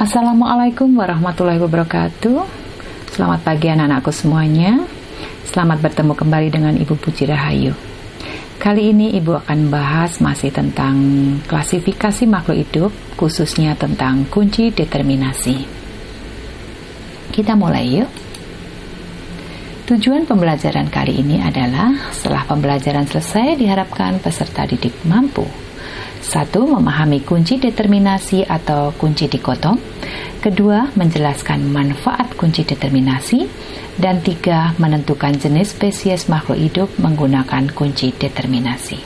Assalamualaikum warahmatullahi wabarakatuh. Selamat pagi anak-anakku semuanya. Selamat bertemu kembali dengan Ibu Puji Rahayu. Kali ini Ibu akan bahas masih tentang klasifikasi makhluk hidup, khususnya tentang kunci determinasi. Kita mulai yuk. Tujuan pembelajaran kali ini adalah setelah pembelajaran selesai diharapkan peserta didik mampu: 1. Memahami kunci determinasi atau kunci dikotom. 2. Menjelaskan manfaat kunci determinasi. Dan 3. Menentukan jenis spesies makhluk hidup menggunakan kunci determinasi.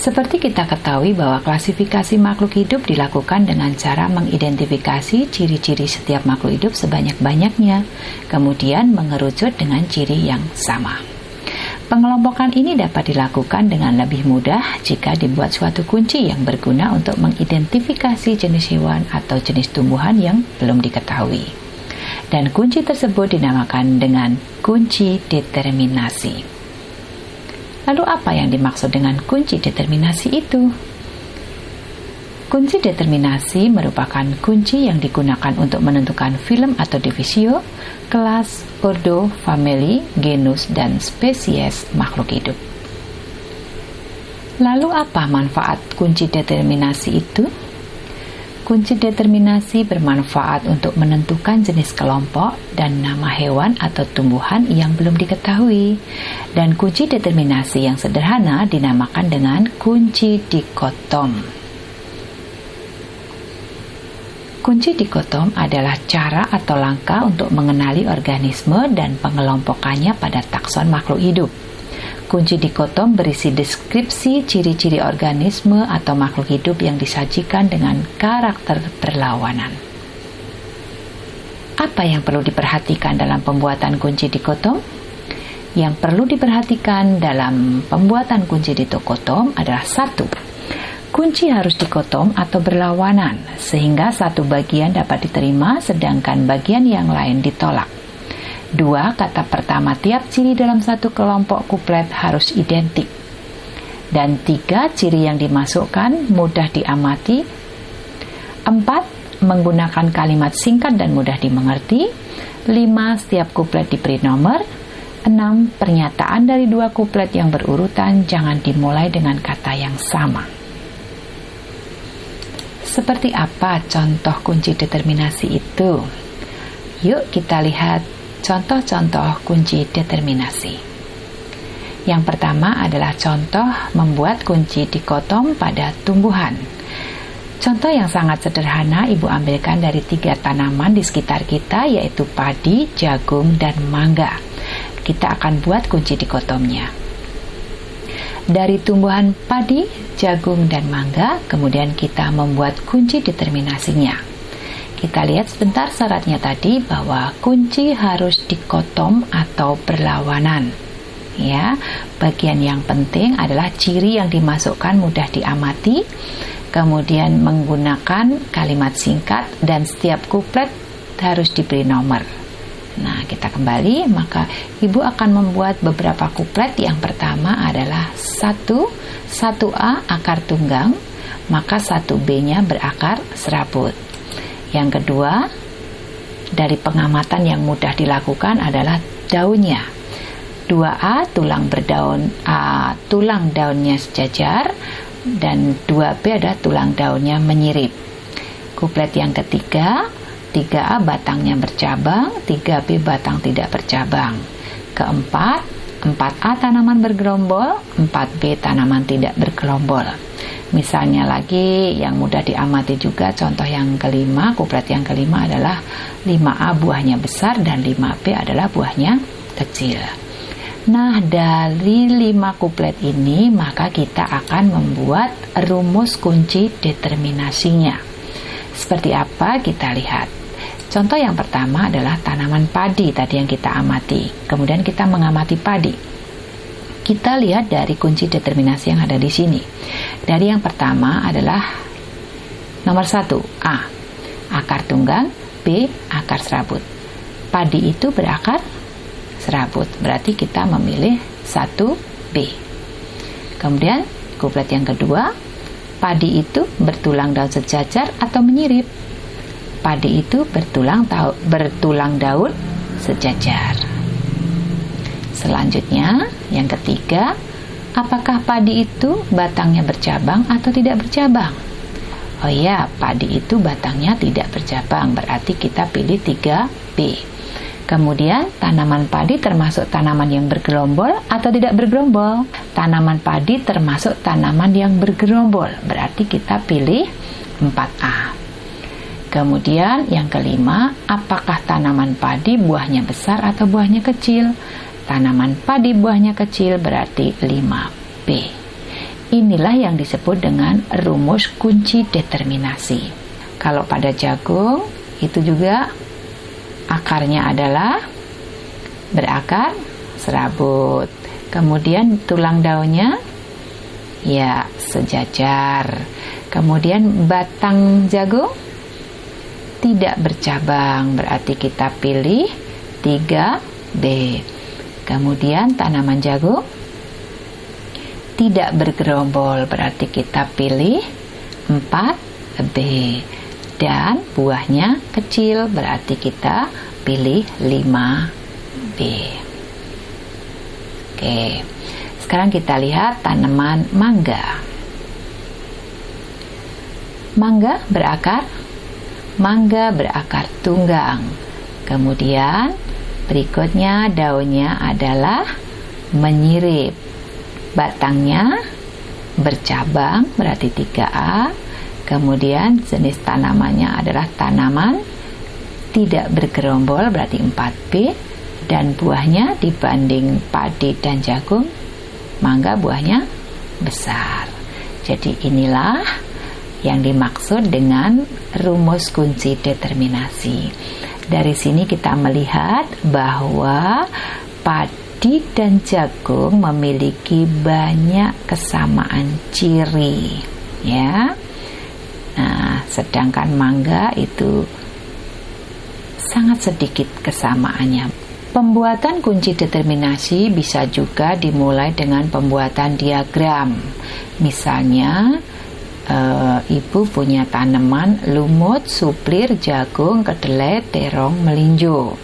Seperti kita ketahui bahwa klasifikasi makhluk hidup dilakukan dengan cara mengidentifikasi ciri-ciri setiap makhluk hidup sebanyak-banyaknya, kemudian mengerucut dengan ciri yang sama. Pengelompokan ini dapat dilakukan dengan lebih mudah jika dibuat suatu kunci yang berguna untuk mengidentifikasi jenis hewan atau jenis tumbuhan yang belum diketahui. Dan kunci tersebut dinamakan dengan kunci determinasi. Lalu apa yang dimaksud dengan kunci determinasi itu? Kunci determinasi merupakan kunci yang digunakan untuk menentukan film atau divisio, kelas, ordo, famili, genus, dan spesies makhluk hidup. Lalu apa manfaat kunci determinasi itu? Kunci determinasi bermanfaat untuk menentukan jenis kelompok dan nama hewan atau tumbuhan yang belum diketahui. Dan kunci determinasi yang sederhana dinamakan dengan kunci dikotom. Kunci dikotom adalah cara atau langkah untuk mengenali organisme dan pengelompokannya pada takson makhluk hidup. Kunci dikotom berisi deskripsi ciri-ciri organisme atau makhluk hidup yang disajikan dengan karakter berlawanan. Apa yang perlu diperhatikan dalam pembuatan kunci dikotom? Yang perlu diperhatikan dalam pembuatan kunci dikotom adalah 1. Kunci harus dikotom atau berlawanan, sehingga satu bagian dapat diterima sedangkan bagian yang lain ditolak. 2. Kata pertama tiap ciri dalam satu kelompok kuplet harus identik. Dan 3. Ciri yang dimasukkan mudah diamati. 4. Menggunakan kalimat singkat dan mudah dimengerti. 5. Setiap kuplet diberi nomor. 6. Pernyataan dari dua kuplet yang berurutan jangan dimulai dengan kata yang sama. Seperti apa contoh kunci determinasi itu? Yuk kita lihat contoh-contoh kunci determinasi. Yang pertama adalah contoh membuat kunci dikotom pada tumbuhan. Contoh yang sangat sederhana Ibu ambilkan dari 3 tanaman di sekitar kita, yaitu padi, jagung, dan mangga. Kita akan buat kunci dikotomnya. Dari tumbuhan padi, jagung, dan mangga, kemudian kita membuat kunci determinasinya. Kita lihat sebentar syaratnya tadi bahwa kunci harus dikotom atau berlawanan. Ya, bagian yang penting adalah ciri yang dimasukkan mudah diamati, kemudian menggunakan kalimat singkat, dan setiap kuplet harus diberi nomor. Nah, kita kembali, maka Ibu akan membuat beberapa kuplet. Yang pertama adalah 1A akar tunggang, maka 1B-nya berakar serabut. Yang kedua, dari pengamatan yang mudah dilakukan adalah daunnya. 2A tulang daunnya sejajar, dan 2B adalah tulang daunnya menyirip. Kuplet yang ketiga, 3A batangnya bercabang, 3B batang tidak bercabang. Keempat, 4A tanaman bergerombol, 4B tanaman tidak bergerombol. Misalnya lagi yang mudah diamati juga, contoh yang kelima, kuplet yang kelima adalah 5A buahnya besar dan 5B adalah buahnya kecil. Nah, dari 5 kuplet ini maka kita akan membuat rumus kunci determinasinya. Seperti apa? Kita lihat. Contoh yang pertama adalah tanaman padi tadi yang kita amati. Kemudian kita mengamati padi. Kita lihat dari kunci determinasi yang ada di sini. Dari yang pertama adalah nomor 1, A, akar tunggang, B, akar serabut. Padi itu berakar serabut, berarti kita memilih 1B. Kemudian kuplet yang kedua, padi itu bertulang daun sejajar atau menyirip. padi itu bertulang daun sejajar. Selanjutnya, yang ketiga, apakah padi itu batangnya bercabang atau tidak bercabang? Oh ya, padi itu batangnya tidak bercabang, berarti kita pilih 3B. Kemudian, tanaman padi termasuk tanaman yang bergerombol atau tidak bergerombol? Tanaman padi termasuk tanaman yang bergerombol, berarti kita pilih 4A. Kemudian yang kelima, apakah tanaman padi buahnya besar atau buahnya kecil? Tanaman padi buahnya kecil, berarti 5B. Inilah yang disebut dengan rumus kunci determinasi. Kalau pada jagung, itu juga akarnya adalah berakar serabut. Kemudian tulang daunnya ya sejajar. Kemudian batang jagung tidak bercabang, berarti kita pilih 3B. Kemudian tanaman jagung tidak bergerombol, berarti kita pilih 4B. Dan buahnya kecil, berarti kita pilih 5B. Oke, sekarang kita lihat tanaman mangga. Mangga berakar tunggang. Kemudian berikutnya daunnya adalah menyirip. Batangnya bercabang, berarti 3A. Kemudian jenis tanamannya adalah tanaman tidak bergerombol, berarti 4B. Dan buahnya dibanding padi dan jagung, mangga buahnya besar. Jadi inilah yang dimaksud dengan rumus kunci determinasi. Dari sini kita melihat bahwa padi dan jagung memiliki banyak kesamaan ciri, ya. Nah, sedangkan mangga itu sangat sedikit kesamaannya. Pembuatan kunci determinasi bisa juga dimulai dengan pembuatan diagram. Misalnya, ibu punya tanaman lumut, suplir, jagung, kedelai, terong, melinjo.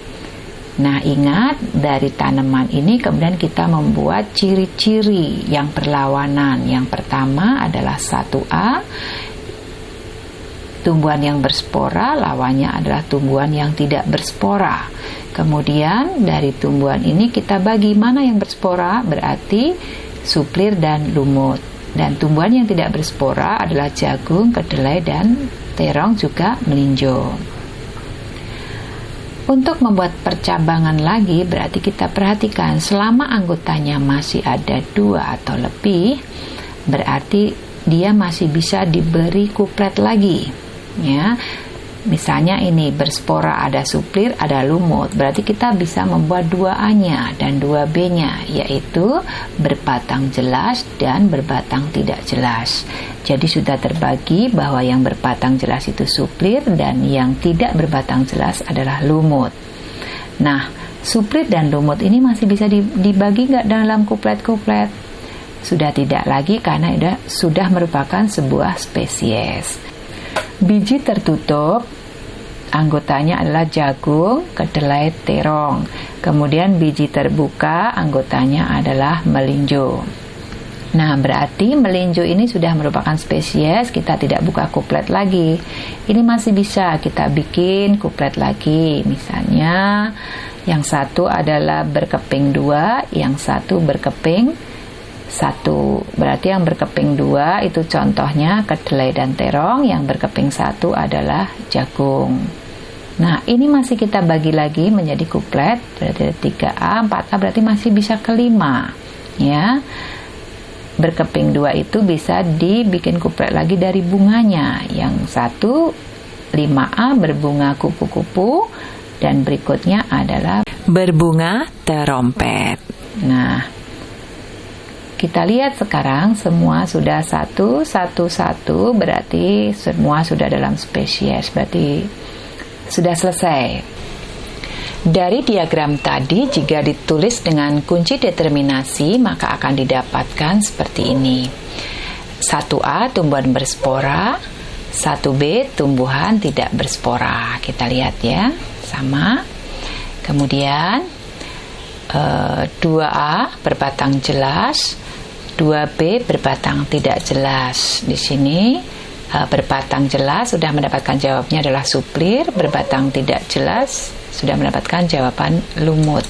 Nah, ingat dari tanaman ini kemudian kita membuat ciri-ciri yang berlawanan. Yang pertama adalah 1A, tumbuhan yang berspora, lawannya adalah tumbuhan yang tidak berspora. Kemudian dari tumbuhan ini kita bagi mana yang berspora, berarti suplir dan lumut. Dan tumbuhan yang tidak berspora adalah jagung, kedelai, dan terong juga melinjo. Untuk membuat percabangan lagi, berarti kita perhatikan selama anggotanya masih ada 2 atau lebih, berarti dia masih bisa diberi kuplet lagi, ya. Misalnya ini berspora, ada suplir, ada lumut, berarti kita bisa membuat 2A-nya dan 2B-nya, yaitu berbatang jelas dan berbatang tidak jelas. Jadi sudah terbagi bahwa yang berbatang jelas itu suplir dan yang tidak berbatang jelas adalah lumut. Nah, suplir dan lumut ini masih bisa dibagi nggak dalam kuplet-kuplet? Sudah tidak lagi karena sudah merupakan sebuah spesies. Biji tertutup anggotanya adalah jagung, kedelai, terong. Kemudian biji terbuka anggotanya adalah melinjo. Nah, berarti melinjo ini sudah merupakan spesies, kita tidak buka kuplet lagi. Ini masih bisa kita bikin kuplet lagi. Misalnya yang satu adalah berkeping 2, yang satu berkeping 1. Berarti yang berkeping 2 itu contohnya kedelai dan terong, yang berkeping 1 adalah jagung. Nah, ini masih kita bagi lagi menjadi kuplet, berarti 3A, 4A, berarti masih bisa ke 5, ya. Berkeping 2 itu bisa dibikin kuplet lagi dari bunganya. Yang satu 5A berbunga kupu-kupu, dan berikutnya adalah berbunga terompet. Nah, kita lihat sekarang semua sudah satu, berarti semua sudah dalam spesies, berarti sudah selesai. Dari diagram tadi, jika ditulis dengan kunci determinasi, maka akan didapatkan seperti ini. 1A tumbuhan berspora, 1B tumbuhan tidak berspora. Kita lihat ya, sama. Kemudian 2A berbatang jelas, 2B berbatang tidak jelas. Di sini berbatang jelas sudah mendapatkan jawabnya adalah suplir, berbatang tidak jelas sudah mendapatkan jawaban lumut,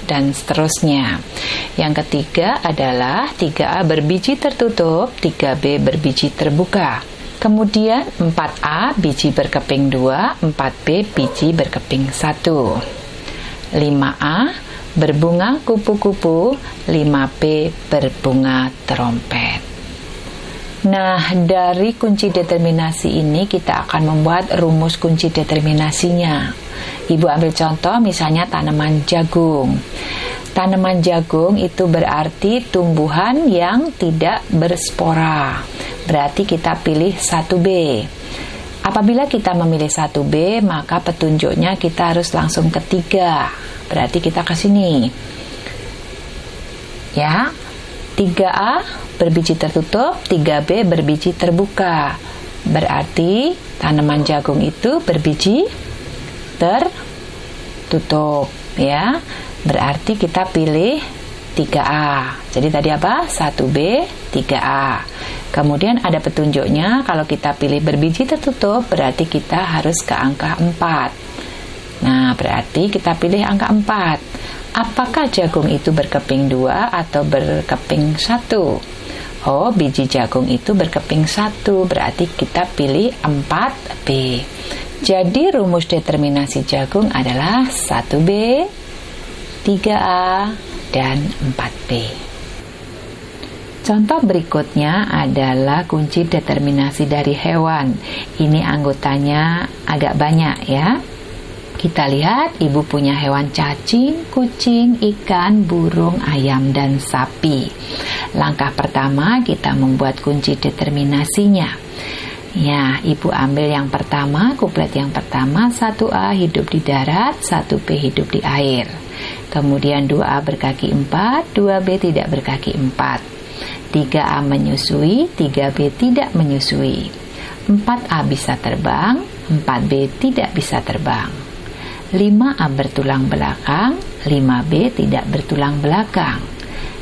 dan seterusnya. Yang ketiga adalah 3A berbiji tertutup, 3B berbiji terbuka. Kemudian 4A biji berkeping 2, 4B biji berkeping 1. 5A berbunga kupu-kupu, 5B berbunga trompet. Nah, dari kunci determinasi ini kita akan membuat rumus kunci determinasinya. Ibu ambil contoh misalnya tanaman jagung. Tanaman jagung itu berarti tumbuhan yang tidak berspora. Berarti kita pilih 1B. Apabila kita memilih 1B, maka petunjuknya kita harus langsung ke 3. Berarti kita ke sini. Ya. 3A berbiji tertutup, 3B berbiji terbuka. Berarti tanaman jagung itu berbiji tertutup, ya. Berarti kita pilih 3A. Jadi tadi apa? 1B, 3A. Kemudian ada petunjuknya, kalau kita pilih berbiji tertutup, berarti kita harus ke angka 4. Nah, berarti kita pilih angka 4. Apakah jagung itu berkeping 2 atau berkeping 1? Oh, biji jagung itu berkeping 1, berarti kita pilih 4B. Jadi rumus determinasi jagung adalah 1B, 3A, dan 4B. Contoh berikutnya adalah kunci determinasi dari hewan. Ini anggotanya agak banyak ya. Kita lihat, ibu punya hewan cacing, kucing, ikan, burung, ayam, dan sapi. Langkah pertama kita membuat kunci determinasinya. Ya, ibu ambil yang pertama, kuplet yang pertama, 1A hidup di darat, 1B hidup di air. Kemudian 2A berkaki 4, 2B tidak berkaki 4. 3A menyusui, 3B tidak menyusui. 4A bisa terbang, 4B tidak bisa terbang. 5A bertulang belakang, 5B tidak bertulang belakang.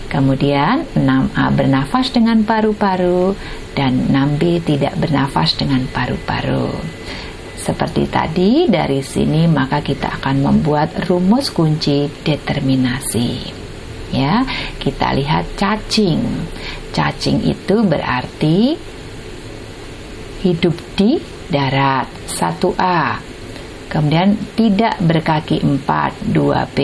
Kemudian 6A bernafas dengan paru-paru dan 6B tidak bernafas dengan paru-paru. Seperti tadi, dari sini maka kita akan membuat rumus kunci determinasi. Ya, kita lihat cacing. Cacing itu berarti hidup di darat, 1A. Kemudian tidak berkaki 4, 2B.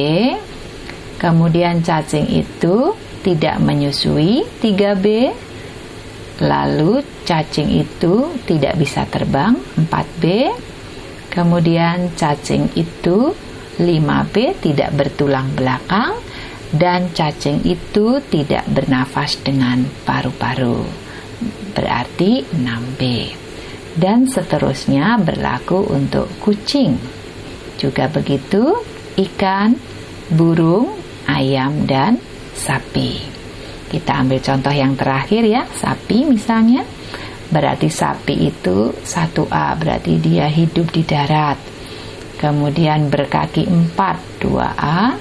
Kemudian cacing itu tidak menyusui, 3B. Lalu cacing itu tidak bisa terbang, 4B. Kemudian cacing itu 5B tidak bertulang belakang, dan cacing itu tidak bernafas dengan paru-paru. Berarti 6B. Dan seterusnya berlaku untuk kucing. Juga begitu ikan, burung, ayam, dan sapi. Kita ambil contoh yang terakhir ya, sapi misalnya. Berarti sapi itu 1A, berarti dia hidup di darat. Kemudian berkaki 4, 2A.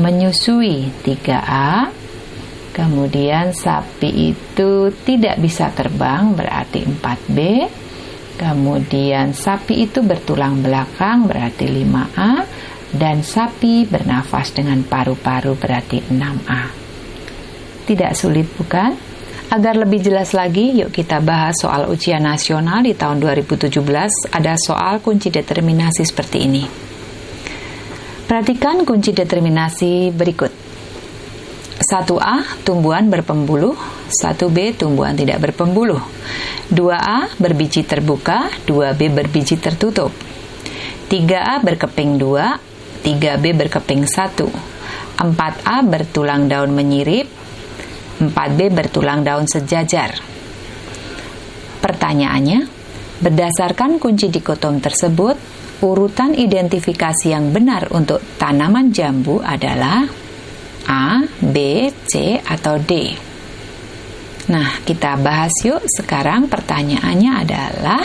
Menyusui, 3A. Kemudian sapi itu tidak bisa terbang, berarti 4B. Kemudian sapi itu bertulang belakang, berarti 5A. Dan sapi bernafas dengan paru-paru, berarti 6A. Tidak sulit bukan? Agar lebih jelas lagi, yuk kita bahas soal ujian nasional di tahun 2017. Ada soal kunci determinasi seperti ini. Perhatikan kunci determinasi berikut. 1A, tumbuhan berpembuluh. 1B, tumbuhan tidak berpembuluh. 2A, berbiji terbuka. 2B, berbiji tertutup. 3A, berkeping 2. 3B, berkeping 1. 4A, bertulang daun menyirip. 4B, bertulang daun sejajar. Pertanyaannya, berdasarkan kunci dikotom tersebut, urutan identifikasi yang benar untuk tanaman jambu adalah A, B, C, atau D. Nah, kita bahas yuk. Sekarang pertanyaannya adalah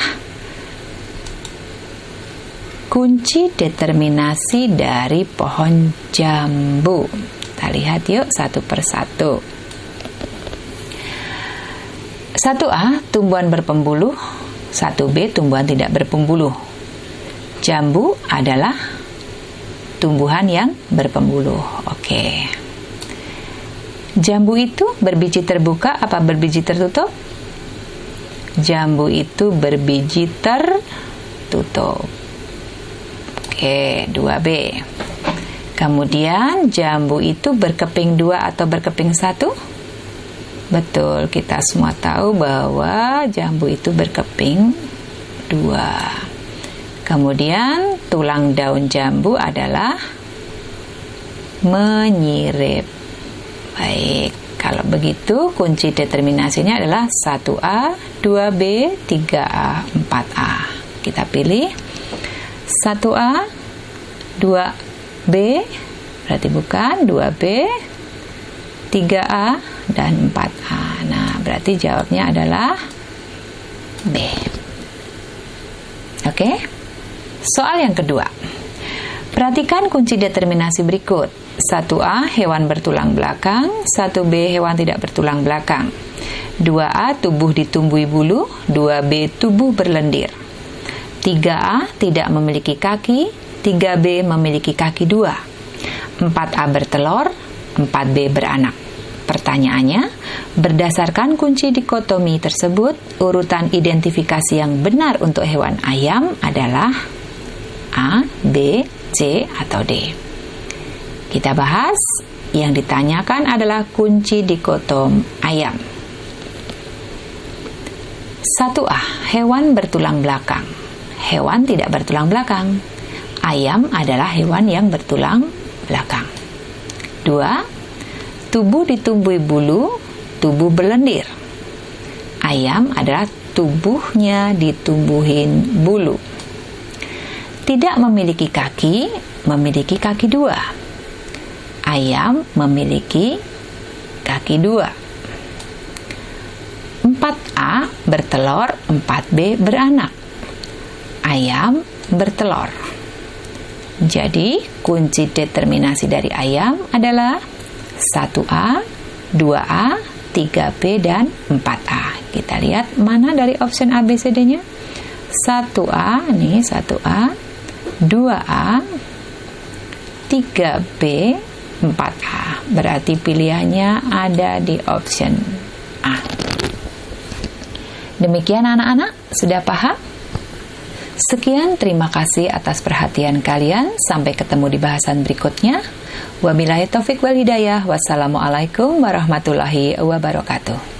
kunci determinasi dari pohon jambu. Kita lihat yuk satu persatu. 1A, tumbuhan berpembuluh. 1B, tumbuhan tidak berpembuluh. Jambu adalah tumbuhan yang berpembuluh. Oke. Jambu itu berbiji terbuka apa berbiji tertutup? Jambu itu berbiji tertutup. Oke, 2B. Kemudian jambu itu berkeping 2 atau berkeping 1? Betul, kita semua tahu bahwa jambu itu berkeping 2. Kemudian tulang daun jambu adalah menyirip. Baik, kalau begitu kunci determinasinya adalah 1A, 2B, 3A, 4A. Kita pilih 1A, 2B, berarti bukan, 2B, 3A, dan 4A. Nah, berarti jawabnya adalah B. Oke? Soal yang kedua. Perhatikan kunci determinasi berikut. 1A, hewan bertulang belakang. 1B, hewan tidak bertulang belakang. 2A, tubuh ditumbuhi bulu. 2B, tubuh berlendir. 3A, tidak memiliki kaki. 3B, memiliki kaki 2. 4A bertelur. 4B beranak. Pertanyaannya, berdasarkan kunci dikotomi tersebut, urutan identifikasi yang benar untuk hewan ayam adalah A, B, C, atau D. Kita bahas, yang ditanyakan adalah kunci dikotom ayam. 1A, hewan bertulang belakang. Hewan tidak bertulang belakang. Ayam adalah hewan yang bertulang belakang. 2. Tubuh ditumbuhi bulu, tubuh berlendir. Ayam adalah tubuhnya ditumbuhin bulu. Tidak memiliki kaki, memiliki kaki 2. Ayam memiliki kaki 2. 4A bertelur, 4B beranak. Ayam bertelur. Jadi, kunci determinasi dari ayam adalah 1A, 2A, 3B, dan 4A. Kita lihat mana dari option A, B, C, D-nya. 1A, nih 1A, 2A, 3B, 4A. Berarti pilihannya ada di option A. Demikian anak-anak, sudah paham? Sekian, terima kasih atas perhatian kalian. Sampai ketemu di bahasan berikutnya. Wabillahi taufik wal hidayah. Wassalamualaikum warahmatullahi wabarakatuh.